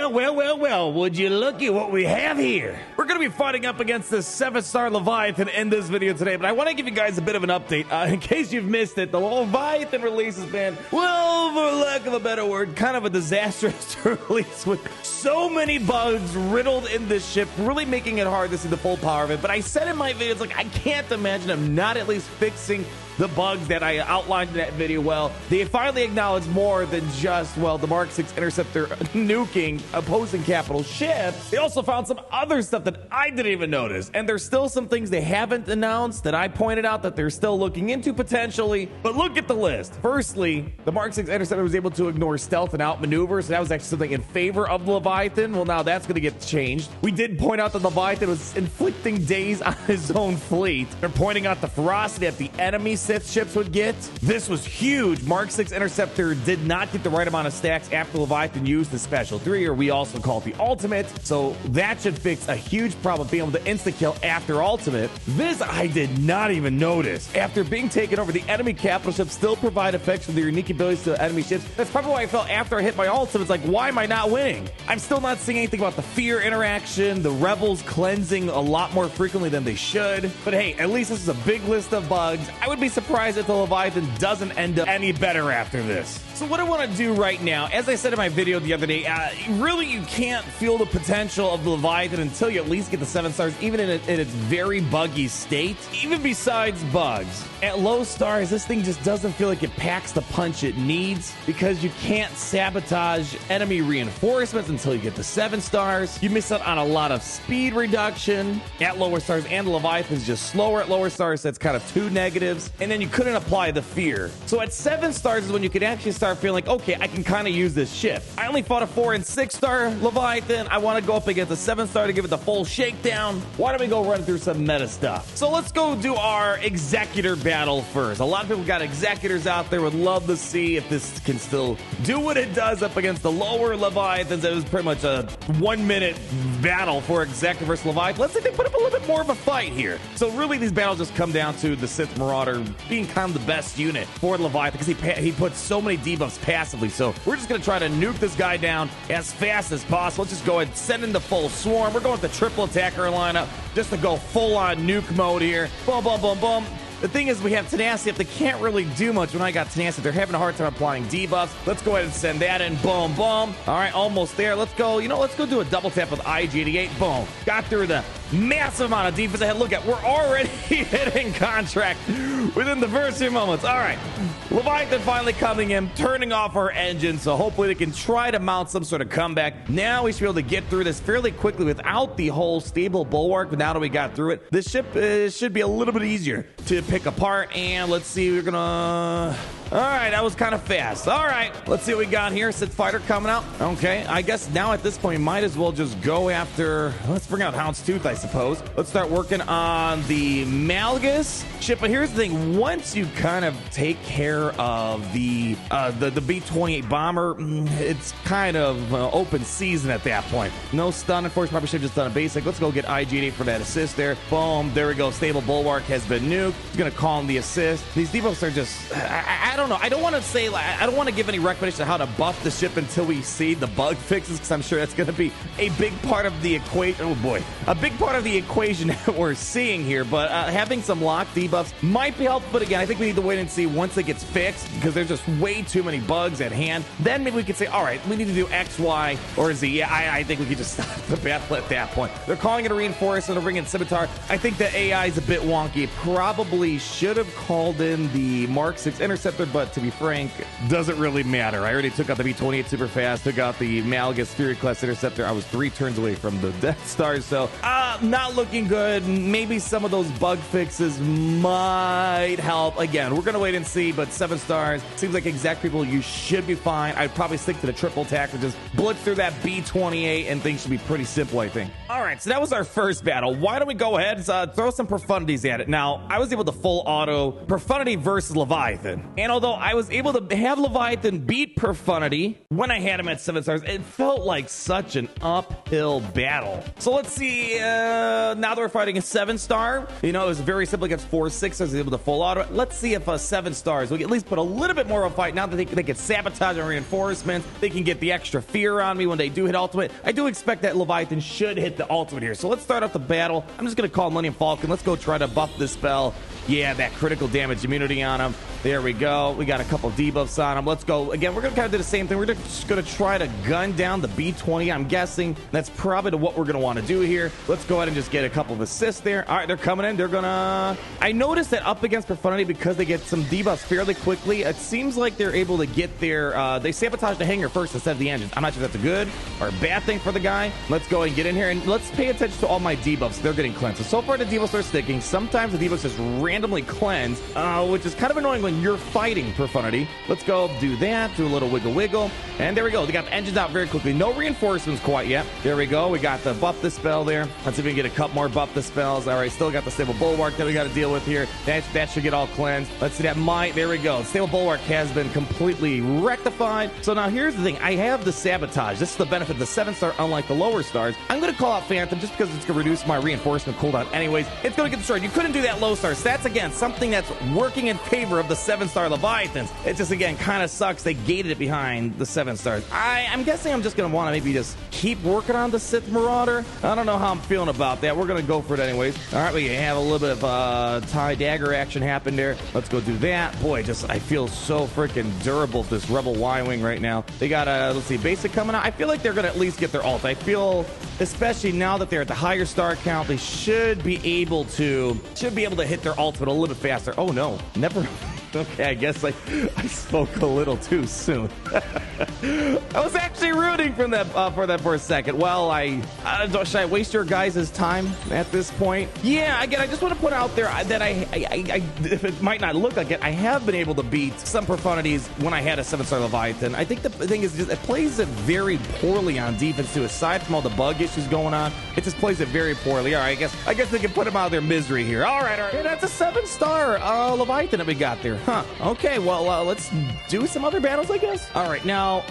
Well, would you look at what we have here? We're going to be fighting up against the 7-star Leviathan in this video today, but I want to give you guys a bit of an update. In case you've missed it, the Leviathan release has been, well, for lack of a better word, kind of a disastrous release with so many bugs riddled in this ship, really making it hard to see the full power of it. But I said in my videos, like, I can't imagine them not at least fixing the bugs that I outlined in that video. Well, they finally acknowledged more than just, well, the Mark 6 Interceptor nuking opposing capital ships. They also found some other stuff that I didn't even notice. And there's still some things they haven't announced that I pointed out that they're still looking into potentially. But look at the list. Firstly, the Mark 6 Interceptor was able to ignore stealth and outmaneuver, so that was actually something in favor of the Leviathan. Well, now that's going to get changed. We did point out that the Leviathan was inflicting daze on his own fleet. They're pointing out the ferocity that the enemy Sith ships would get. This was huge. Mark 6 Interceptor did not get the right amount of stacks after Leviathan used the Special 3, or we also call it the Ultimate. So that should fix a huge problem, being able to insta-kill after Ultimate. This I did not even notice. After being taken over, the enemy capital ships still provide effects with their unique abilities to enemy ships. That's probably why I felt after I hit my Ultimate, it's like, why am I not winning? I'm still not seeing anything about the fear interaction, the rebels cleansing a lot more frequently than they should. But hey, at least this is a big list of bugs. I would be surprised if the Leviathan doesn't end up any better after this. So what I want to do right now, as I said in my video the other day, really you can't feel the potential of the Leviathan until you at least get the 7 stars, even in its very buggy state. Even besides bugs, at low stars, this thing just doesn't feel like it packs the punch it needs, because you can't sabotage enemy reinforcements until you get the 7 stars. You miss out on a lot of speed reduction at lower stars, and the Leviathan's just slower at lower stars, so that's kind of 2 negatives. And then you couldn't apply the fear. So at 7 stars is when you could actually start feeling like, okay, I can kind of use this ship. I only fought a 4 and 6 star Leviathan. I want to go up against a 7 star to give it the full shakedown. Why don't we go run through some meta stuff? So let's go do our Executor battle first. A lot of people got Executors out there, would love to see if this can still do what it does up against the lower Leviathans. It was pretty much a 1-minute battle for Executor versus Leviathan. Let's say they put up a little bit more of a fight here. So really these battles just come down to the Sith Marauder being kind of the best unit for Leviathan, because he puts so many debuffs passively. So we're just going to try to nuke this guy down as fast as possible. Let's just go ahead and send in the full swarm. We're going with the triple attacker lineup just to go full on nuke mode here. Boom, boom, boom, boom. The thing is, we have tenacity. If they can't really do much when I got tenacity, they're having a hard time applying debuffs. Let's go ahead and send that in. Boom, boom. All right, almost there. Let's go. You know, let's go do a double tap with IG88. Boom. Got through the massive amount of defense ahead. Look at, we're already hitting contract within the first few moments. All right, Leviathan finally coming in, turning off our engine, so hopefully they can try to mount some sort of comeback. Now we should be able to get through this fairly quickly without the whole stable bulwark. But now that we got through it, this ship should be a little bit easier to pick apart. And let's see, we're gonna... All right, that was kind of fast. All right, let's see what we got here. Sith Fighter coming out. Okay, I guess now at this point, we might as well just go after... Let's bring out Houndstooth, I suppose. Let's start working on the Malgus ship. But here's the thing. Once you kind of take care of the B-28 bomber, it's kind of open season at that point. No stun. Of course, probably should have just done a basic. Let's go get IG8 for that assist there. Boom. There we go. Stable bulwark has been nuked. He's going to call him the assist. These debuffs are just... I don't know. I don't want to say, I don't want to give any recommendation on how to buff the ship until we see the bug fixes, because I'm sure that's going to be a big part of the equation. Oh boy, a big part of the equation that we're seeing here. But having some locked debuffs might be helpful. But again, I think we need to wait and see once it gets fixed, because there's just way too many bugs at hand. Then maybe we could say, all right, we need to do X, Y, or Z. Yeah, I think we could just stop the battle at that point. They're calling it a reinforcement. They're bringing Scimitar. I think the AI is a bit wonky. It probably should have called in the Mark 6 Interceptor, but to be frank, doesn't really matter. I already took out the B-28 super fast, took out the Malgus Fury class Interceptor. I was 3 turns away from the Death Stars, so not looking good. Maybe some of those bug fixes might help. Again, we're gonna wait and see, but 7 stars seems like exact people. You should be fine. I'd probably stick to the triple attack or just blitz through that B-28, and things should be pretty simple, I think. All right, so that was our first battle. Why don't we go ahead and throw some profundities at it? Now, I was able to full auto Profundity versus Leviathan, and although I was able to have Leviathan beat Profundity when I had him at 7 stars, it felt like such an uphill battle. So let's see, now they're fighting a 7-star. You know, it was very simple against 4-6. I was able to full auto it. Let's see if 7 stars will at least put a little bit more of a fight. Now that they can sabotage and reinforcements, they can get the extra fear on me when they do hit ultimate. I do expect that Leviathan should hit the ultimate here. So let's start off the battle. I'm just going to call Millennium Falcon. Let's go try to buff this spell. Yeah, that critical damage immunity on him. There we go. We got a couple debuffs on him. Let's go. Again, we're going to kind of do the same thing. We're just going to try to gun down the B20. I'm guessing that's probably what we're going to want to do here. Let's go ahead and just get a couple of assists there. All right, they're coming in. They're going to... I noticed that up against Profundity, because they get some debuffs fairly quickly, it seems like they're able to get their... they sabotage the hanger first instead of the engines. I'm not sure if that's a good or a bad thing for the guy. Let's go and get in here, and let's pay attention to all my debuffs. They're getting cleansed. So far, the debuffs are sticking. Sometimes the debuffs just randomly cleanse, which is kind of annoying when you're fighting Profundity. Let's go do that, do a little wiggle, and there we go. They got the engines out very quickly. No reinforcements quite yet. There we go. We got the buff the spell there. Let's see if we can get a couple more buff the spells. All right, still got the stable bulwark that we got to deal with here. That should get all cleansed. Let's see that might. There we go. Stable bulwark has been completely rectified. So now here's the thing. I have the sabotage. This is the benefit of the 7-star, unlike the lower stars. I'm going to call out Phantom just because it's going to reduce my reinforcement cooldown anyways. It's going to get destroyed. You couldn't do that low stars. That's, again, something that's working in favor of the 7-star Leviathans. It just, again, kind of sucks. They gated it behind the 7 stars. I'm guessing I'm just going to want to maybe just keep working on the Sith Marauder. I don't know how I'm feeling about that. We're going to go for it anyways. All right, we have a little bit of tie dagger action happen there. Let's go do that. Boy, I feel so freaking durable with this Rebel Y-Wing right now. They got, let's see, basic coming out. I feel like they're going to at least get their ult. I feel, especially now that they're at the higher star count, they should be able to hit their ultimate a little bit faster. Oh, no. Never... Okay, I guess I spoke a little too soon. I was actually rooting for that for a second. Well, should I waste your guys' time at this point? Yeah, again, I just want to put out there that if it might not look like it, I have been able to beat some Profundities when I had a 7-star Leviathan. I think the thing is just it plays it very poorly on defense too. Aside from all the bug issues going on, it just plays it very poorly. All right, I guess they can put them out of their misery here. All right. Yeah, that's a 7-star Leviathan that we got there. Huh. Okay, well, let's do some other battles, I guess. All right, now,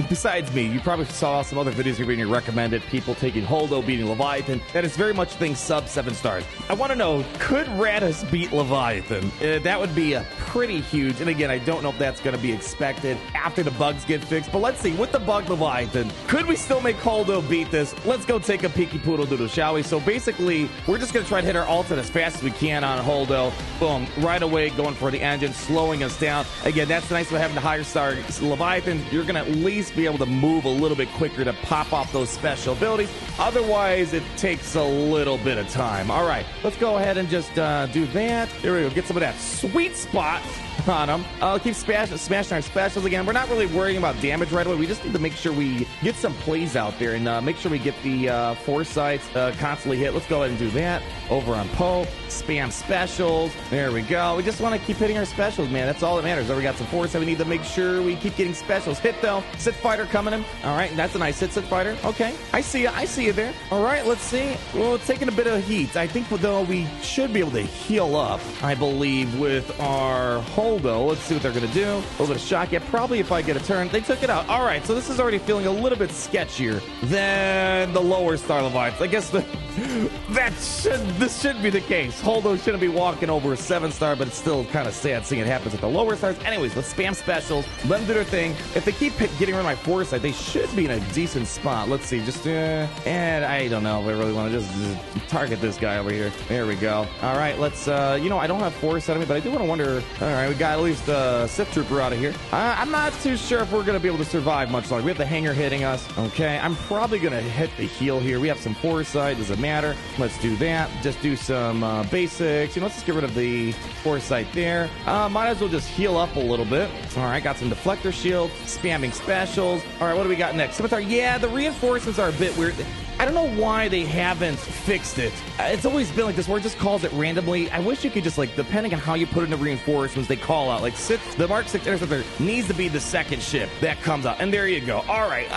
besides me, you probably saw some other videos here being recommended, people taking Holdo, beating Leviathan. That is very much things sub 7 stars. I want to know, could Radis beat Leviathan? That would be a pretty huge, and again, I don't know if that's going to be expected after the bugs get fixed, but let's see, with the bug Leviathan, could we still make Holdo beat this? Let's go take a peeky poodle doodle, shall we? So basically, we're just going to try to hit our ultimate as fast as we can on Holdo. Boom, right away, going for the engine, slowing us down. Again, that's nice about having the higher star Leviathan. You're going to at least be able to move a little bit quicker to pop off those special abilities. Otherwise, it takes a little bit of time. All right, let's go ahead and just do that. There we go. Get some of that sweet spot on them. I'll keep smashing our specials again. We're not really worrying about damage right away. We just need to make sure we get some plays out there and make sure we get the foresights constantly hit. Let's go ahead and do that. Over on Poe, spam specials. There we go. We just want to keep hitting our specials, man. That's all that matters. So we got some foresight. We need to make sure we keep getting specials hit, though. Sith Fighter coming in. All right, that's a nice hit, Sith Fighter. Okay, I see you. I see you there. All right, let's see. Well, it's taking a bit of heat. I think, though, we should be able to heal up, I believe, with our Holdo. Let's see what they're going to do. A little bit of shock. Yeah, probably if I get a turn. They took it out. All right, so this is already feeling a little bit sketchier than the lower star Leviathan. I guess this should be the case. Holdo shouldn't be walking over a 7-star, but it's still kind of sad seeing it happens at the lower stars. Anyways, let's spam specials. Let them do their thing. If they keep getting rid of my foresight, they should be in a decent spot. Let's see. Just, and I don't know if I really want to just target this guy over here. There we go. All right, let's, I don't have foresight on me, but I do want to wonder, all right, we got at least a Sith Trooper out of here. I'm not too sure if we're going to be able to survive much longer. We have the hanger hitting us. Okay, I'm probably going to hit the heal here. We have some foresight. Does it matter? Let's do that. Just do some basics. Let's just get rid of the foresight there. Might as well just heal up a little bit. All right, got some deflector shield, spamming specials. All right, what do we got next? Scimitar. Yeah, the reinforcements are a bit weird. I don't know why they haven't fixed it. It's always been like this where it just calls it randomly. I wish you could just, depending on how you put in the reinforcements, they call out. The Mark 6 Interceptor needs to be the second ship that comes out. And there you go. All right.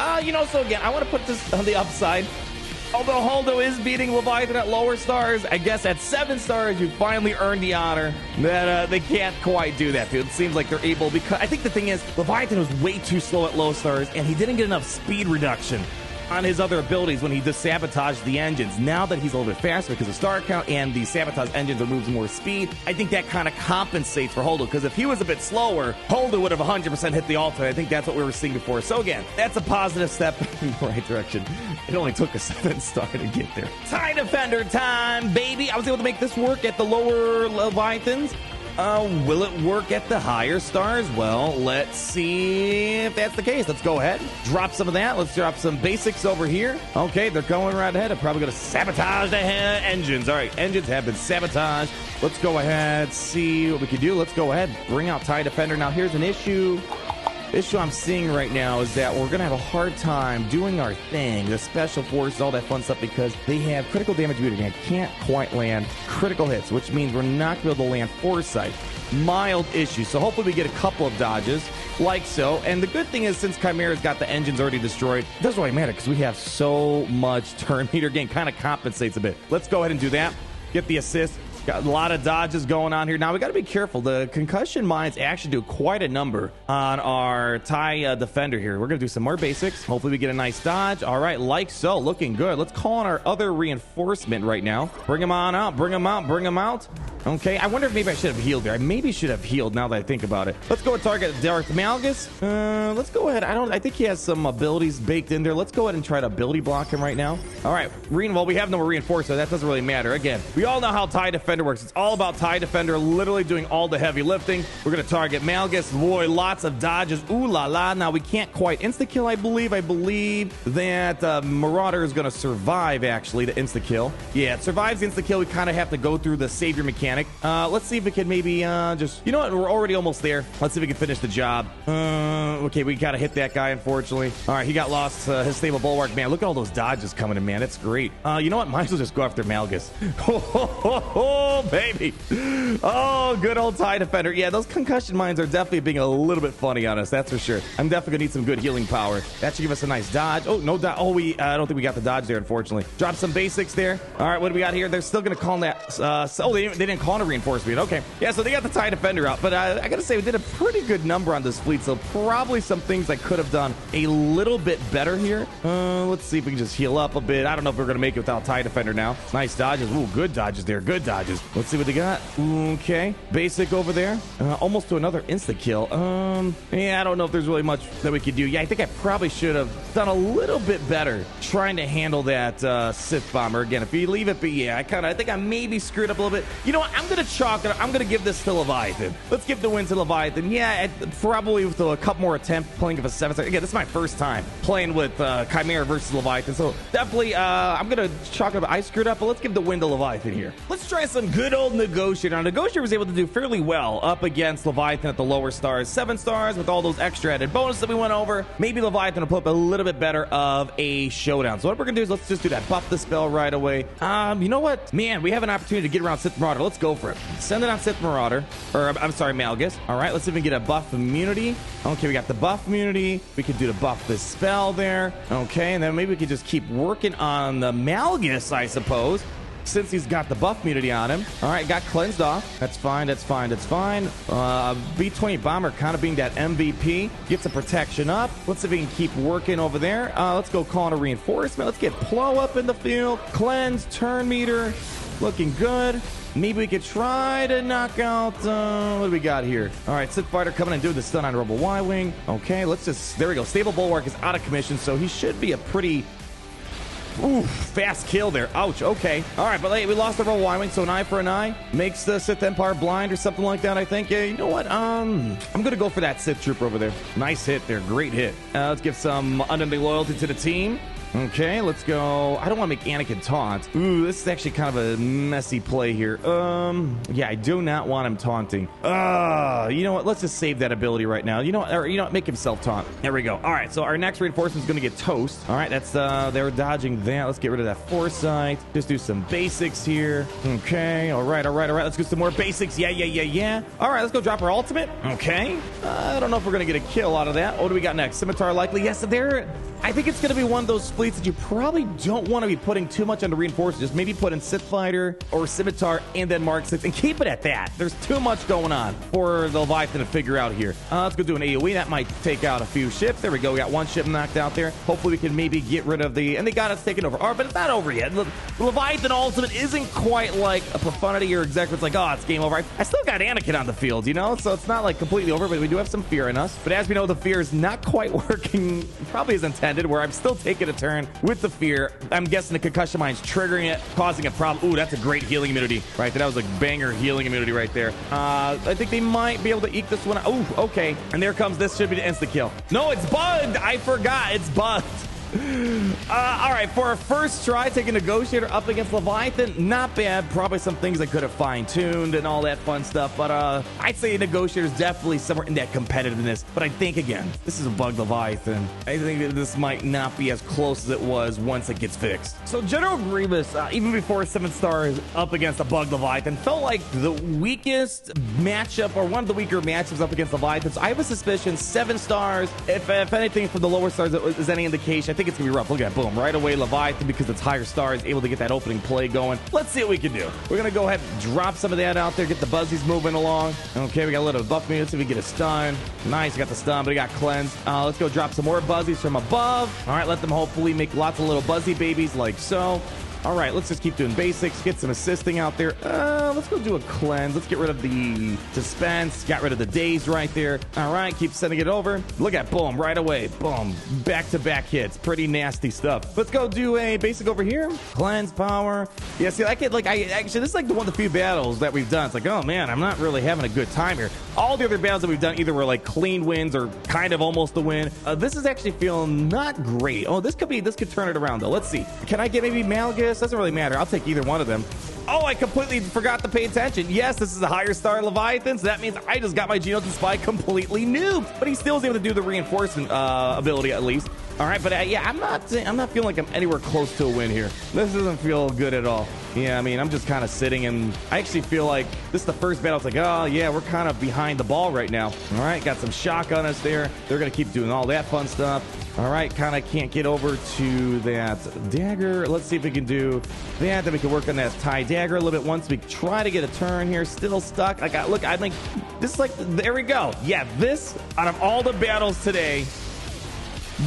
So again, I want to put this on the upside. Although Holdo is beating Leviathan at lower stars, I guess at 7 stars, you finally earned the honor that they can't quite do that, dude. It seems like they're able, because I think the thing is, Leviathan was way too slow at low stars, and he didn't get enough speed reduction on his other abilities when he just sabotaged the engines. Now that he's a little bit faster because of star count and the sabotage engines removes more speed, I think that kind of compensates for Holdo, because if he was a bit slower, Holdo would have 100% hit the ultimate. I think that's what we were seeing before. So again, that's a positive step in the right direction. It only took a 7-star to get there. TIE Defender time, baby. I was able to make this work at the lower Leviathans. Will it work at the higher stars? Well, let's see if that's the case. Let's go ahead, drop some of that. Let's drop some basics over here. Okay, they're going right ahead. I'm probably going to sabotage the engines. All right, engines have been sabotaged. Let's go ahead, see what we can do. Let's go ahead, bring out TIE Defender. Now, here's an issue. The issue I'm seeing right now is that we're going to have a hard time doing our thing, the special forces, all that fun stuff, because they have critical damage muted and can't quite land critical hits, which means we're not going to be able to land foresight. Mild issue. So hopefully we get a couple of dodges, like so. And the good thing is, since Chimera's got the engines already destroyed, it doesn't really matter because we have so much turn meter gain. Kind of compensates a bit. Let's go ahead and do that. Get the assist. Got a lot of dodges going on here. Now, we got to be careful. The concussion mines actually do quite a number on our TIE Defender here. We're going to do some more basics. Hopefully, we get a nice dodge. All right, like so. Looking good. Let's call on our other reinforcement right now. Bring him on out. Bring him out. Bring him out. Okay, I wonder if maybe I should have healed there. I maybe should have healed now that I think about it. Let's go and target Darth Malgus. Let's go ahead. I think he has some abilities baked in there. Let's go ahead and try to ability block him right now. All right, well, we have no reinforcer, so that doesn't really matter. Again, we all know how TIE Defender works. It's all about TIE Defender literally doing all the heavy lifting. We're going to target Malgus. Boy, lots of dodges. Ooh la la. Now, we can't quite insta-kill, I believe. I believe that Marauder is going to survive, actually, the insta-kill. Yeah, it survives the insta-kill. We kind of have to go through the savior mechanic. Let's see if we can maybe just, you know what, we're already almost there. Let's see if we can finish the job. Okay, we gotta hit that guy, unfortunately. All right, he got lost his stable bulwark. Man, look at all those dodges coming in, man. That's great. You know what, might as well just go after Malgus. Oh, baby. Oh, good old TIE Defender. Yeah, those concussion mines are definitely being a little bit funny on us, that's for sure. I'm definitely gonna need some good healing power. That should give us a nice dodge. Oh, no dodge. Oh, I don't think we got the dodge there, unfortunately. Drop some basics there. All right, what do we got here? They're still gonna call that they didn't call it a reinforcement. Okay, yeah, so they got the TIE Defender out, but I gotta say we did a pretty good number on this fleet, so probably some things I could have done a little bit better here. Let's see if we can just heal up a bit. I don't know if we're gonna make it without TIE Defender now. Nice dodges. Ooh, good dodges there. Good dodges. Let's see what they got. Okay, basic over there. Almost to another insta kill. Yeah, I don't know if there's really much that we could do. Yeah, I think I probably should have done a little bit better trying to handle that Sith bomber again. If you leave it, but yeah, I think I maybe screwed up a little bit. You know what? I'm gonna chalk it. I'm gonna give this to Leviathan. Let's give the win to Leviathan. Yeah, probably with a couple more attempts playing with a 7-star. Again, this is my first time playing with Chimera versus Leviathan, so definitely I'm gonna chalk it up. I screwed up, but let's give the win to Leviathan here. Let's try some good old Negotiator. Now, Negotiator was able to do fairly well up against Leviathan at the lower stars. 7 stars with all those extra added bonuses that we went over. Maybe Leviathan will put up a little bit better of a showdown. So what we're gonna do is let's just do that. Buff the spell right away. You know what? Man, we have an opportunity to get around Sith Marauder. Let's go for it. Send it on Sith Marauder. Or, I'm sorry, Malgus. All right, let's see if we can get a buff immunity. Okay, we got the buff immunity. We could do the buff the spell there. Okay, and then maybe we could just keep working on the Malgus, I suppose, since he's got the buff immunity on him. All right, got cleansed off. That's fine, that's fine, that's fine. B-20 Bomber kind of being that MVP. Get some protection up. Let's see if we can keep working over there. Let's go call in a reinforcement. Let's get Plo up in the field. Cleanse, turn meter. Looking good. Maybe we could try to knock out, what do we got here? All right, Sith Fighter coming and doing the stun on Rebel Y-Wing. Okay, let's just, there we go. Stable Bulwark is out of commission, so he should be a pretty fast kill there. Ouch, okay. All right, but hey, we lost the Rebel Y-Wing, so an eye for an eye. Makes the Sith Empire blind or something like that, I think. Yeah, you know what? I'm going to go for that Sith Trooper over there. Nice hit there, great hit. Let's give some unending loyalty to the team. Okay, let's go. I don't want to make Anakin taunt. Ooh, this is actually kind of a messy play here. Yeah, I do not want him taunting. You know what? Let's just save that ability right now. You know what? Or, you know what? Make himself taunt. There we go. All right, so our next reinforcement is going to get toast. All right, that's, they're dodging that. Let's get rid of that foresight. Just do some basics here. Okay, all right. Let's do some more basics. Yeah. All right, let's go drop our ultimate. Okay. I don't know if we're going to get a kill out of that. What do we got next? Scimitar likely. Yes, I think it's going to be one of those fleets that you probably don't want to be putting too much under reinforcements. Just maybe put in Sith Fighter or Scimitar and then Mark 6 and keep it at that. There's too much going on for the Leviathan to figure out here. Let's go do an AoE. That might take out a few ships. There we go. We got one ship knocked out there. Hopefully we can maybe get rid of the... And they got us taken over. But it's not over yet. The Leviathan Ultimate isn't quite like a Profundity or Executor. It's like, oh, it's game over. I still got Anakin on the field, you know? So it's not like completely over, but we do have some fear in us. But as we know, the fear is not quite working probably as intended, where I'm still taking a turn with the fear. I'm guessing the concussion mine's triggering it, causing a problem. Ooh, that's a great healing immunity right there. That was a banger healing immunity right there. I think they might be able to eke this one out. Ooh, okay. And there comes, this should be the insta kill. No, it's bugged. I forgot. It's bugged. All right, for our first try, take a Negotiator up against Leviathan. Not bad. Probably some things I could have fine-tuned and all that fun stuff, but I'd say Negotiator is definitely somewhere in that competitiveness. But I think, again, this is a bugged Leviathan. I think that this might not be as close as it was once it gets fixed. So General Grievous, even before 7 stars up against a bugged Leviathan, felt like the weakest matchup, or one of the weaker matchups up against Leviathan. So I have a suspicion 7 stars, if anything from the lower stars is any indication, I think it's gonna be rough. Look at that, boom, right away Leviathan, because it's higher stars, able to get that opening play going. Let's see what we can do. We're gonna go ahead and drop some of that out there, get the buzzies moving along. Okay, we got a little buff me. Let's see if we get a stun. Nice, we got the stun, but we got cleanse. Let's go drop some more buzzies from above. All right, let them hopefully make lots of little buzzy babies like so. All right, let's just keep doing basics, get some assisting out there. Let's go do a cleanse. Let's get rid of the dispense, got rid of the daze right there. All right, keep sending it over. Look at, boom, right away. Boom, back-to-back hits. Pretty nasty stuff. Let's go do a basic over here. Cleanse power. Yeah, see, I actually, this is like one of the few battles that we've done. It's like, oh man, I'm not really having a good time here. All the other battles that we've done either were like clean wins or kind of almost a win. This is actually feeling not great. Oh, this could turn it around though. Let's see. Can I get maybe Malgus? Doesn't really matter. I'll take either one of them. Oh, I completely forgot to pay attention. Yes, this is a higher star Leviathan, so that means I just got my Geodes and Spy completely noobed. But he still was able to do the reinforcement ability at least. All right, but yeah, I'm not feeling like I'm anywhere close to a win here. This doesn't feel good at all. Yeah, I mean, I'm just kind of sitting, and I actually feel like this is the first battle. It's like, oh yeah, we're kind of behind the ball right now. All right, got some shock on us there. They're gonna keep doing all that fun stuff. All right, kind of can't get over to that dagger. Let's see if we can do that. Then we can work on that tie dagger a little bit once we try to get a turn here. Still stuck. Look, I think this is like, there we go. Yeah, this, out of all the battles today,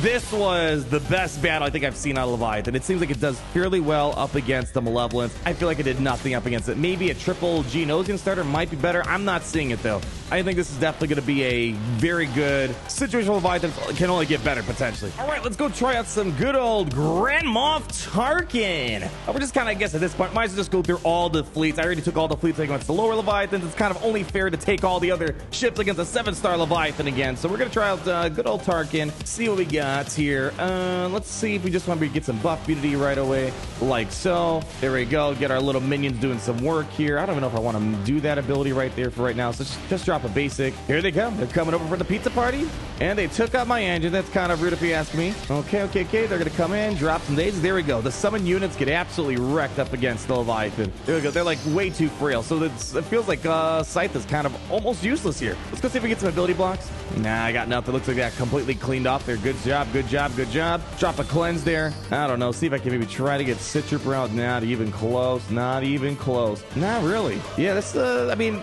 this was the best battle I think I've seen out of Leviathan. It seems like it does fairly well up against the Malevolence. I feel like it did nothing up against it. Maybe a triple Geonosian starter might be better. I'm not seeing it though. I think this is definitely going to be a very good situation. Leviathan can only get better potentially. All right, let's go try out some good old Grand Moff Tarkin. We're just kind of, I guess at this point, might as well just go through all the fleets. I already took all the fleets against the lower Leviathans. It's kind of only fair to take all the other ships against a 7-star Leviathan again. So we're going to try out good old Tarkin, see what we got here. Let's see if we just want to get some buff immunity right away, like so. There we go. Get our little minions doing some work here. I don't even know if I want to do that ability right there for right now. So just drop a basic. Here they come. They're coming over for the pizza party, and they took out my engine. That's kind of rude if you ask me. Okay. They're going to come in, drop some daisies. There we go. The summon units get absolutely wrecked up against the Leviathan. There we go. They're like way too frail. So it feels like Scythe is kind of almost useless here. Let's go see if we get some ability blocks. Nah, I got nothing. Looks like that completely cleaned off there. Good job. Drop a cleanse there. I don't know. See if I can maybe try to get Citripper out. Not even close. Not really. Yeah, that's I mean,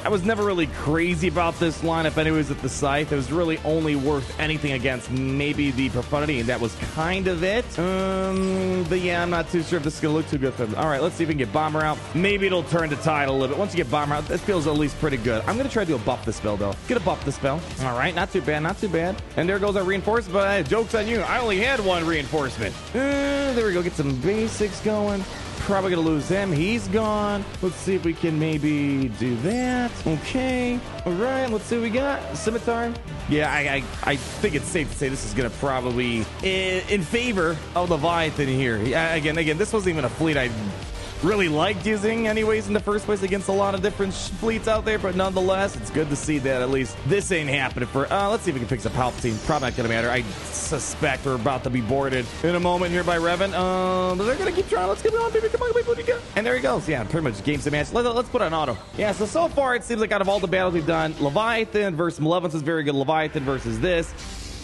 I was never really crazy about this lineup anyways at the Scythe. It was really only worth anything against maybe the Profundity, and that was kind of it. But yeah, I'm not too sure if this is gonna look too good for them. All right, let's see if we can get Bomber out. Maybe it'll turn to tide a little bit. Once you get Bomber out, this feels at least pretty good. I'm gonna try to do a buff the spell though. Get a buff the spell. All right, not too bad. And there goes our reinforcement, but joke's on you. I only had one reinforcement. There we go. Get some basics going. Probably gonna lose him. He's gone. Let's see if we can maybe do that. Okay. All right. Let's see what we got. Scimitar. Yeah, I think it's safe to say this is gonna probably in favor of Leviathan here. Again, this wasn't even a fleet I really liked using anyways in the first place against a lot of different fleets out there, but nonetheless, it's good to see that at least this ain't happening for, let's see if we can fix a Palpatine. Probably not gonna matter. I suspect we're about to be boarded in a moment here by Revan. But they're gonna keep trying. Let's get on, baby. Come on, baby. What do you got? And there he goes. Yeah, pretty much games the match. Let's put on auto. Yeah, so far it seems like out of all the battles we've done, Leviathan versus Malevolence is very good. Leviathan versus this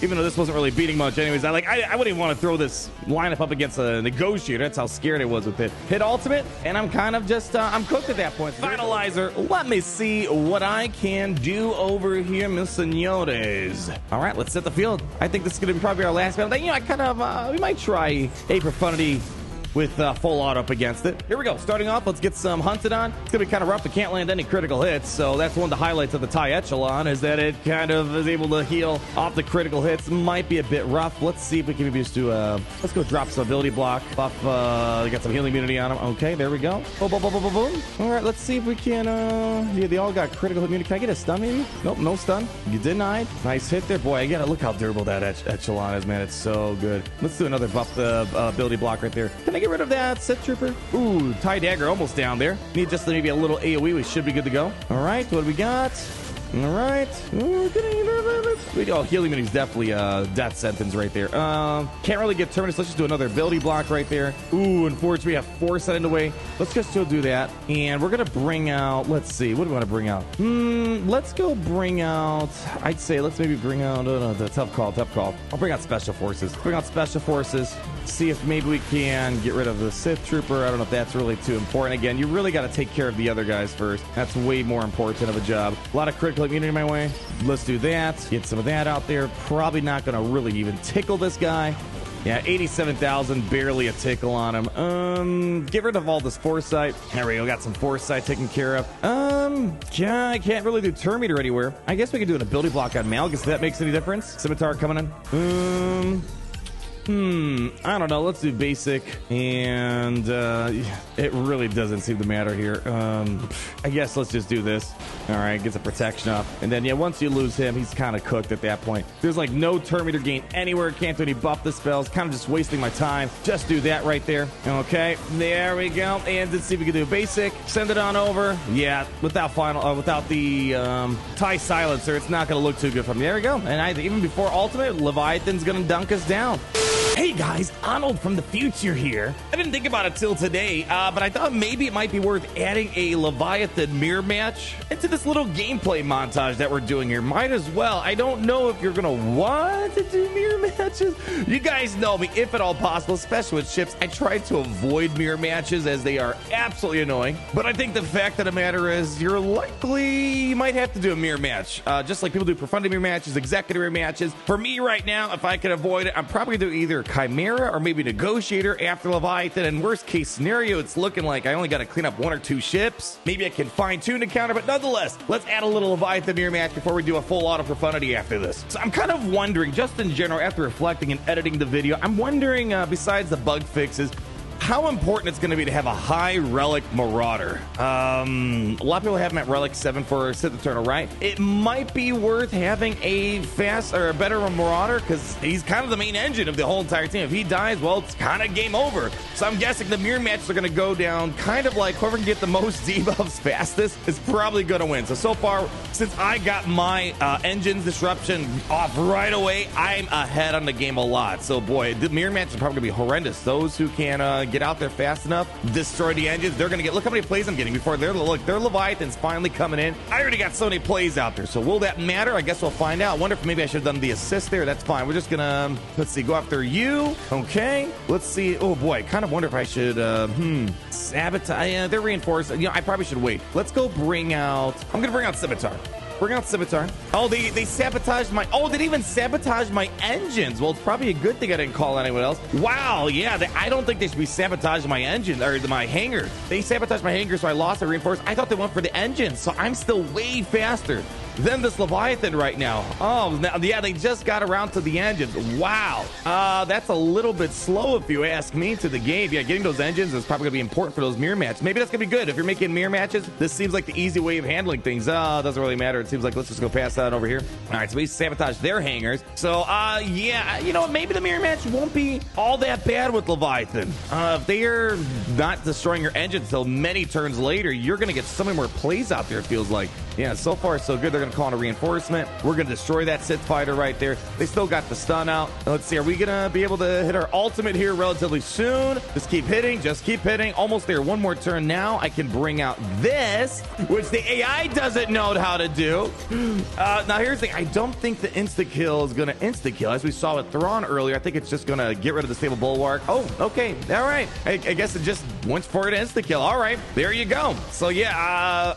even though this wasn't really beating much anyways. I wouldn't even want to throw this lineup up against a Negotiator. That's how scared I was with it. Hit ultimate, and I'm kind of just, I'm cooked at that point. Finalizer, let me see what I can do over here, mis senores. All right, let's set the field. I think this is going to be probably our last battle. You know, I kind of, we might try a Profundity with full auto up against it. Here we go. Starting off, let's get some hunted on. It's gonna be kind of rough. It can't land any critical hits, so that's one of the highlights of the TIE Echelon, is that it kind of is able to heal off the critical hits. Might be a bit rough. Let's see if we can maybe just do let's go drop some ability block. Buff, we got some healing immunity on them. Okay, there we go. Boom, boom, boom, boom, boom, boom. All right, let's see if we can, yeah, they all got critical immunity. Can I get a stun maybe? Nope, no stun. You denied. Nice hit there. Boy, I gotta look how durable that Echelon is, man. It's so good. Let's do another buff ability block right there. Can I get rid of that Sith Trooper? Ooh, TIE Dagger almost down there. Need just maybe a little AoE. We should be good to go. All right, what do we got? All right. Ooh, oh, healing is definitely a death sentence right there. Can't really get Terminus. Let's just do another ability block right there. Ooh, unfortunately, we have Foresight in the way. Let's just still do that. And we're going to bring out, let's see, what do we want to bring out? Let's go bring out, I'd say, let's maybe bring out, the tough call. I'll bring out Special Forces. Bring out Special Forces. See if maybe we can get rid of the Sith Trooper. I don't know if that's really too important. Again, you really got to take care of the other guys first. That's way more important of a job. A lot of critical immunity my way. Let's do that. Get some of that out there. Probably not going to really even tickle this guy. Yeah, 87,000, barely a tickle on him. Get rid of all this Foresight. There we go, got some Foresight taken care of. Yeah, I can't really do Turn Meter anywhere. I guess we could do an ability block on Malgus if that makes any difference. Scimitar coming in. I don't know. Let's do basic, and it really doesn't seem to matter here. I guess let's just do this. All right, gets a protection up, and then yeah, once you lose him, he's kind of cooked at that point. There's like no turn meter gain anywhere. Can't do any buff the spells. Kind of just wasting my time. Just do that right there. Okay, there we go. And let's see if we can do basic. Send it on over. Yeah, without the TIE Silencer, it's not going to look too good from me. There we go. And even before ultimate, Leviathan's going to dunk us down. Hey guys, Arnold from the future here. I didn't think about it till today, but I thought maybe it might be worth adding a Leviathan mirror match into this little gameplay montage that we're doing here. Might as well. I don't know if you're gonna want to do mirror matches. You guys know me, if at all possible, especially with ships, I try to avoid mirror matches as they are absolutely annoying. But I think the fact of the matter is you might have to do a mirror match. Just like people do Profundity mirror matches, Executor mirror matches. For me right now, if I can avoid it, I'm probably gonna do either Chimera or maybe Negotiator after Leviathan. And worst case scenario, it's looking like I only got to clean up 1 or 2 ships. Maybe I can fine tune the counter, but nonetheless, let's add a little Leviathan mirror match before we do a full auto Profundity after this. So I'm kind of wondering, just in general, after reflecting and editing the video, I'm wondering, besides the bug fixes, how important it's going to be to have a high relic Marauder. A lot of people have him at relic 7 for Sith Eternal, right? It might be worth having a fast or a better Marauder because he's kind of the main engine of the whole entire team. If he dies, well, it's kind of game over. So I'm guessing the mirror matches are going to go down kind of like whoever can get the most debuffs fastest is probably going to win. So far, since I got my engines disruption off right away, I'm ahead on the game a lot. So boy, the mirror matches are probably going to be horrendous. Those who can get out there fast enough, destroy the engines, they're gonna get, look how many plays I'm getting before their Leviathan's finally coming in. I already got so many plays out there, so will that matter? I guess we'll find out. I wonder if maybe I should have done the assist there. That's fine. We're just gonna, let's see, go after you. Okay, let's see. Oh boy, kind of wonder if I should sabotage. They're reinforced. You know, I probably should wait. Let's go bring out, I'm gonna bring out Scimitar. Bring out Scimitar. Oh, they sabotaged my... Oh, they even sabotaged my engines. Well, it's probably a good thing I didn't call anyone else. Wow, yeah. I don't think they should be sabotaging my engine or my hangar. They sabotaged my hangar, so I lost the reinforced. I thought they went for the engines, so I'm still way faster than this Leviathan right now. Oh, yeah, they just got around to the engines. Wow. That's a little bit slow if you ask me to the game. Yeah, getting those engines is probably going to be important for those mirror matches. Maybe that's going to be good. If you're making mirror matches, this seems like the easy way of handling things. Doesn't really matter. It seems like let's just go past that over here. All right, so we sabotaged their hangars. So, yeah, you know what? Maybe the mirror match won't be all that bad with Leviathan. If they are not destroying your engine until many turns later, you're going to get so many more plays out there, it feels like. Yeah, so far so good. They're going going to call in a reinforcement. We're going to destroy that Sith fighter right there. They still got the stun out. Let's see, are we going to be able to hit our ultimate here relatively soon? Just keep hitting, just keep hitting. Almost there. One more turn now. I can bring out this, which the AI doesn't know how to do. Now, here's the thing. I don't think the insta-kill is going to insta-kill. As we saw with Thrawn earlier, I think it's just going to get rid of the stable bulwark. Oh, okay. All right. I guess it just went for it insta-kill. All right. There you go. So, yeah,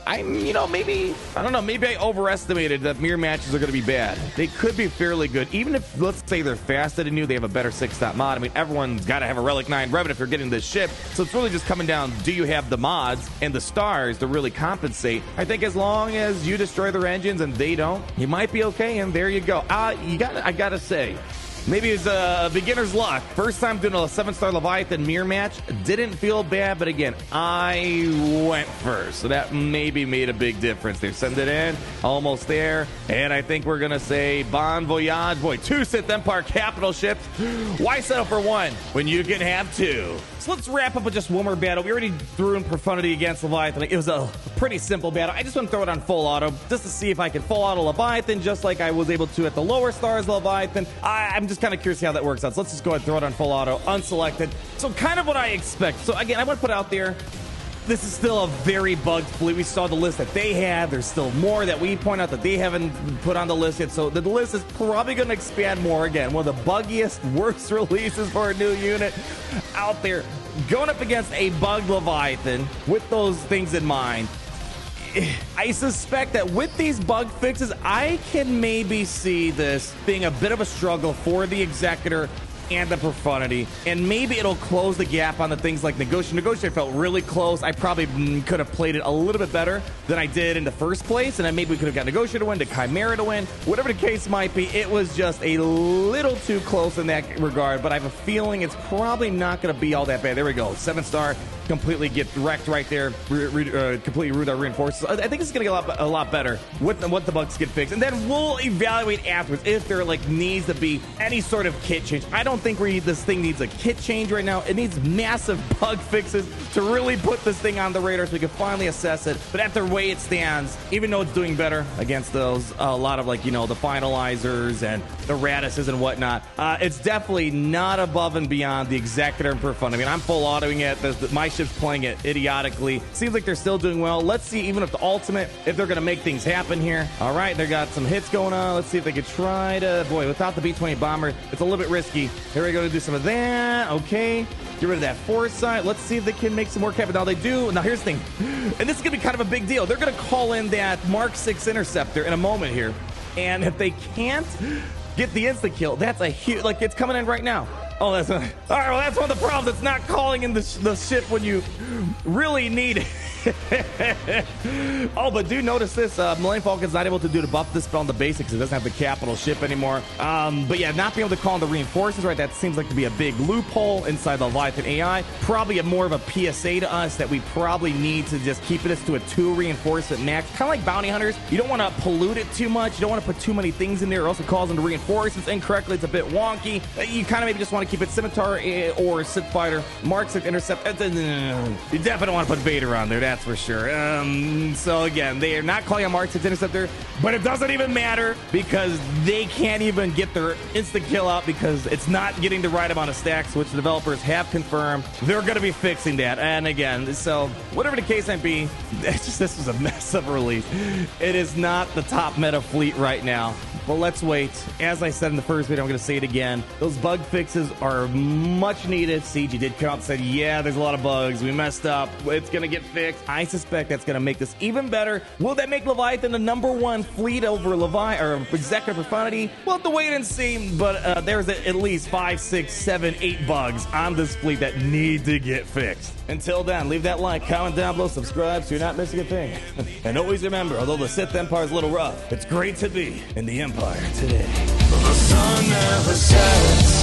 maybe, I don't know, maybe I overestimated that mirror matches are going to be bad. They could be fairly good. Even if, let's say, they're faster than you, they have a better 6-stop mod. I mean, everyone's got to have a Relic 9 Revan if you're getting this ship. So it's really just coming down, do you have the mods and the stars to really compensate? I think as long as you destroy their engines and they don't, you might be okay, and there you go. I got to say, maybe it's a beginner's luck. First time doing a 7-star Leviathan mirror match. Didn't feel bad, but again, I went first. So that maybe made a big difference there. Send it in. Almost there. And I think we're going to say bon voyage. Boy, 2 Sith Empire capital ships. Why settle for 1 when you can have 2? So let's wrap up with just one more battle. We already threw in Profundity against Leviathan. It was a pretty simple battle. I just want to throw it on full auto just to see if I can full auto Leviathan just like I was able to at the lower stars Leviathan. I'm just kind of curious how that works out. So let's just go ahead and throw it on full auto, unselected. So kind of what I expect. So again, I want to put out there, this is still a very bugged fleet. We saw the list that they have. There's still more that we point out that they haven't put on the list yet. So the list is probably going to expand more. Again, one of the buggiest, worst releases for a new unit out there. Going up against a bugged Leviathan with those things in mind. I suspect that with these bug fixes, I can maybe see this being a bit of a struggle for the Executor and the Profundity, and maybe it'll close the gap on the things like Negotiator. Negotiator felt really close. I probably could have played it a little bit better than I did in the first place, and then maybe we could have got Negotiator to win, to Chimera to win. Whatever the case might be, it was just a little too close in that regard, but I have a feeling it's probably not going to be all that bad. There we go. 7-star. Completely get wrecked right there. Completely ruined our reinforcements. I think it's going to get a lot better with what the bugs get fixed, and then we'll evaluate afterwards if there needs to be any sort of kit change. I don't think this thing needs a kit change right now. It needs massive bug fixes to really put this thing on the radar so we can finally assess it. But at the way it stands, even though it's doing better against those a lot of the finalizers and the radices and whatnot, it's definitely not above and beyond the Executor and Profundity. I mean, I'm full autoing it. My ship's playing it idiotically. Seems like they're still doing well. Let's see, even if the ultimate, if they're going to make things happen here. All right, they got some hits going on. Let's see if they could try to, boy, without the B-20 bomber, it's a little bit risky. Here we go to do some of that. Okay, get rid of that foresight. Let's see if they can make some more capital. Now they do. Now here's the thing, and this is going to be kind of a big deal. They're going to call in that Mark 6 interceptor in a moment here, and if they can't get the insta kill, that's a huge, it's coming in right now. Oh, that's all right. Well, that's one of the problems. It's not calling in the ship when you really need it. Oh, but do notice this. Millennium Falcon's not able to do the buff this spell on the basics. It doesn't have the capital ship anymore. But yeah, not being able to call in the reinforcements, right? That seems like to be a big loophole inside the Leviathan AI. Probably more of a PSA to us that we probably need to just keep this to a 2 reinforcement max. Kind of like bounty hunters. You don't want to pollute it too much. You don't want to put too many things in there or else it calls into reinforcements incorrectly. It's a bit wonky. You kind of maybe just want to keep it Scimitar or Sith Fighter. Mark 6 Intercept. You definitely want to put Vader on there. That's for sure. So again, they are not calling on Mark 6 Interceptor, but it doesn't even matter because they can't even get their instant kill out because it's not getting the right amount of stacks, which the developers have confirmed. They're going to be fixing that. And again, so whatever the case might be, it's just, this was a mess of a release. It is not the top meta fleet right now. But let's wait. As I said in the first video, I'm going to say it again. Those bug fixes are much needed. CG did come out and said, yeah, there's a lot of bugs. We messed up. It's going to get fixed. I suspect that's going to make this even better. Will that make Leviathan the #1 fleet over Executor Profundity? We'll have to wait and see. But there's at least 5, 6, 7, 8 bugs on this fleet that need to get fixed. Until then, leave that like, comment down below, subscribe so you're not missing a thing. And always remember, although the Sith Empire is a little rough, it's great to be in the Empire today. The sun never sets.